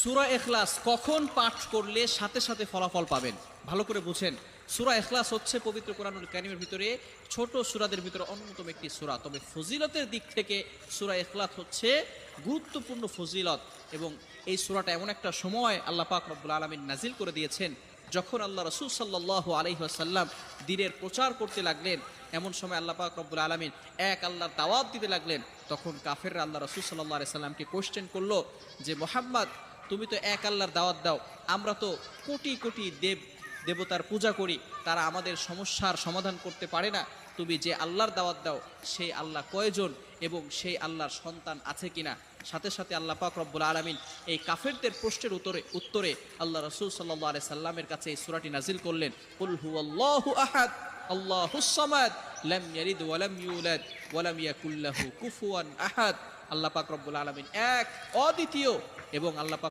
সূরা ইখলাস কখন পাঠ করলে সাথে সাথে ফলাফল পাবেন, ভালো করে বুঝেন। সূরা ইখলাস হচ্ছে পবিত্র কোরআনুল কারীমের ভিতরে ছোট সূরাদের ভিতরে অন্যতম একটি সূরা। তবে ফজিলতের দিক থেকে সূরা ইখলাস হচ্ছে গুরুত্বপূর্ণ ফজিলত, এবং এই সূরাটা এমন একটা সময় আল্লাহ পাক রব্বুল আলামিন নাজিল করে দিয়েছেন যখন আল্লাহ রাসূল সাল্লাল্লাহু আলাইহি ওয়াসাল্লাম দ্বীনের প্রচার করতে লাগলেন। এমন সময় আল্লাহ পাক রব্বুল আলামিন এক আল্লাহর দাওয়াত দিতে লাগলেন। তখন কাফেররা আল্লাহ রাসূল সাল্লাল্লাহু আলাইহি সাল্লামকে কোশ্চেন করলো যে মুহাম্মদ, তুমি তো এক আল্লাহর দাওয়াত দাও, আমরা তো কোটি কোটি দেবতার পূজা করি, তারা আমাদের সমস্যার সমাধান করতে পারে না। তুমি যে আল্লাহর দাওয়াত দাও সেই আল্লাহ কয়জন এবং সেই আল্লাহর সন্তান আছে কিনা? সাথে সাথে আল্লাহ পাক রব্বুল আলামিন এই কাফেরদের প্রশ্নের উত্তরে আল্লাহ রাসূল সাল্লাল্লাহু আলাইহি সাল্লামের কাছে এই সূরাটি নাজিল করলেন, কুল হুয়াল্লাহু আহাদ আল্লাহুস সামাদ লাম ইয়ালিদ ওয়া লাম ইউলাদ ওয়া লাম ইয়াকুল লাহু কুফুয়ান আহাদ। আল্লাহ পাক রব্বুল আলামিন এক, অদ্বিতীয়, এবং আল্লাহ পাক